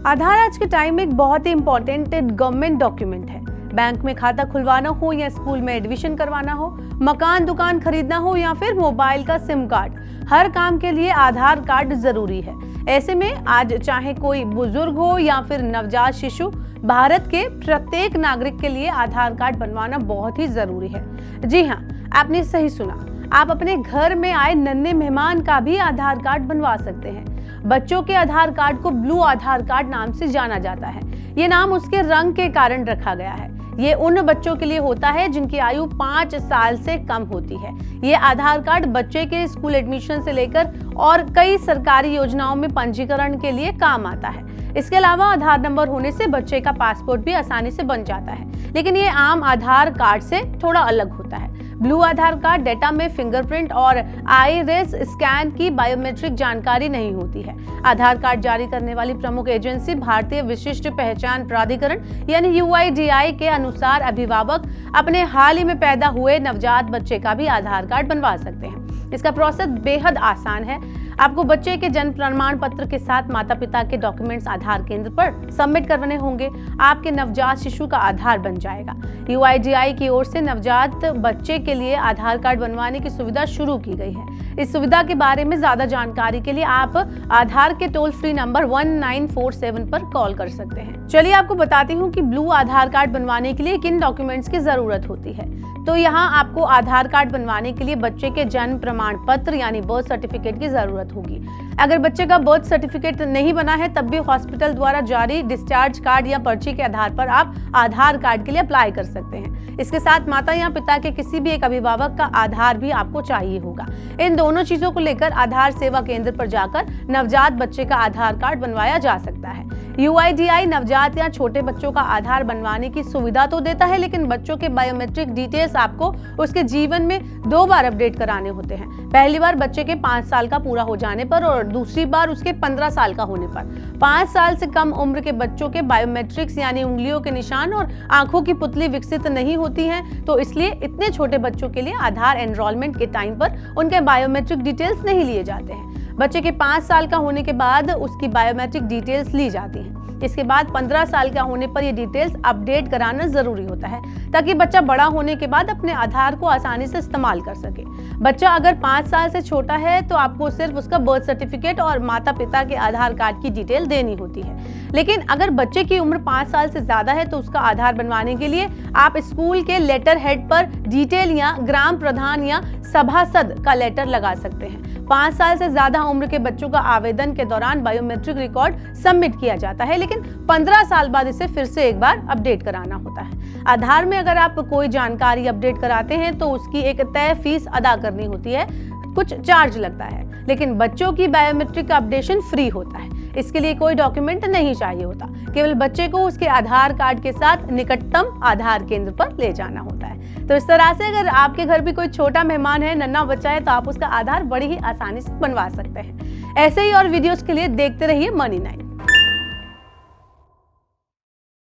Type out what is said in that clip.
आधार आज के टाइम में एक बहुत ही इंपॉर्टेंट गवर्नमेंट डॉक्यूमेंट है। बैंक में खाता खुलवाना हो या स्कूल में एडमिशन करवाना हो, मकान दुकान खरीदना हो या फिर मोबाइल का सिम कार्ड, हर काम के लिए आधार कार्ड जरूरी है। ऐसे में आज चाहे कोई बुजुर्ग हो या फिर नवजात शिशु, भारत के प्रत्येक नागरिक के लिए आधार कार्ड बनवाना बहुत ही जरूरी है। जी हाँ, आपने सही सुना, आप अपने घर में आए नन्हे मेहमान का भी आधार कार्ड बनवा सकते हैं। बच्चों के आधार कार्ड को ब्लू आधार कार्ड नाम से जाना जाता है। ये नाम उसके रंग के कारण रखा गया है। ये उन बच्चों के लिए होता है जिनकी आयु 5 साल से कम होती है। ये आधार कार्ड बच्चे के स्कूल एडमिशन से लेकर और कई सरकारी योजनाओं में पंजीकरण के लिए काम आता है। इसके अलावा आधार नंबर होने से बच्चे का पासपोर्ट भी आसानी से बन जाता है, लेकिन ये आम आधार कार्ड से थोड़ा अलग होता है। ब्लू आधार कार्ड डेटा में फिंगरप्रिंट और आईरिस स्कैन की बायोमेट्रिक जानकारी नहीं होती है। आधार कार्ड जारी करने वाली प्रमुख एजेंसी भारतीय विशिष्ट पहचान प्राधिकरण यानी UIDAI के अनुसार अभिभावक अपने हाल ही में पैदा हुए नवजात बच्चे का भी आधार कार्ड बनवा सकते हैं। इसका प्रोसेस बेहद आसान है। आपको बच्चे के जन्म प्रमाण पत्र के साथ माता पिता के डॉक्यूमेंट्स आधार केंद्र पर सबमिट करवाने होंगे। आपके नवजात शिशु का आधार बन जाएगा। UIDAI की ओर से नवजात बच्चे के लिए आधार कार्ड बनवाने की सुविधा शुरू की गई है। इस सुविधा के बारे में ज्यादा जानकारी के लिए आप आधार के टोल फ्री नंबर 1947 पर कॉल कर सकते हैं। चलिए आपको बताती हूँ कि ब्लू आधार कार्ड बनवाने के लिए किन डॉक्यूमेंट्स की जरूरत होती है। तो यहाँ आपको आधार कार्ड बनवाने के लिए बच्चे के जन्म प्रमाण पत्र यानी बर्थ सर्टिफिकेट की जरूरत होगी। अगर बच्चे का बर्थ सर्टिफिकेट नहीं बना है तब भी हॉस्पिटल द्वारा जारी डिस्चार्ज कार्ड या पर्ची के आधार पर आप आधार कार्ड के लिए अप्लाई कर सकते हैं। इसके साथ माता या पिता के किसी भी एक अभिभावक का आधार भी आपको चाहिए होगा। इन दोनों चीजों को लेकर आधार सेवा केंद्र पर जाकर नवजात बच्चे का आधार कार्ड बनवाया जा सकता है। UIDAI नवजात या छोटे बच्चों का आधार बनवाने की सुविधा तो देता है, लेकिन बच्चों के बायोमेट्रिक डिटेल्स आपको उसके जीवन में 2 बार अपडेट कराने होते हैं। पहली बार बच्चे के 5 साल का पूरा हो जाने पर और दूसरी बार उसके 15 साल का होने पर। 5 साल से कम उम्र के बच्चों के बायोमेट्रिक्स यानी उंगलियों के निशान और आंखों की पुतली विकसित नहीं होती हैं, तो इसलिए इतने छोटे बच्चों के लिए आधार एनरोलमेंट के टाइम पर उनके बायोमेट्रिक डिटेल्स नहीं लिए जाते हैं। बच्चे के 5 साल का होने के बाद उसकी बायोमेट्रिक डिटेल्स ली जाती हैं। इसके बाद 15 साल का होने पर ये डिटेल्स अपडेट कराना जरूरी होता है, ताकि बच्चा बड़ा होने के बाद अपने आधार को आसानी से इस्तेमाल कर सके। बच्चा अगर 5 साल से छोटा है तो आपको सिर्फ उसका बर्थ सर्टिफिकेट और माता पिता के आधार कार्ड की डिटेल देनी होती है। लेकिन अगर बच्चे की उम्र 5 साल से ज्यादा है तो उसका आधार बनवाने के लिए आप स्कूल के लेटर हेड पर डिटेल या ग्राम प्रधान या सभासद का लेटर लगा सकते हैं। 5 साल से ज्यादा उम्र के बच्चों का आवेदन के दौरान बायोमेट्रिक रिकॉर्ड सबमिट किया जाता है, लेकिन 15 साल बाद इसे फिर से एक बार अपडेट कराना होता है। आधार में अगर आप कोई जानकारी अपडेट कराते हैं तो उसकी एक तय फीस अदा करनी होती है, कुछ चार्ज लगता है, लेकिन बच्चों की बायोमेट्रिक अपडेशन फ्री होता है। इसके लिए कोई डॉक्यूमेंट नहीं चाहिए होता, केवल बच्चे को उसके आधार कार्ड के साथ निकटतम आधार केंद्र पर ले जाना होता है। तो इस तरह से अगर आपके घर भी कोई छोटा मेहमान है, नन्हा बच्चा है, तो आप उसका आधार बड़ी ही आसानी से बनवा सकते हैं। ऐसे ही और वीडियोस के लिए देखते रहिए मनी9।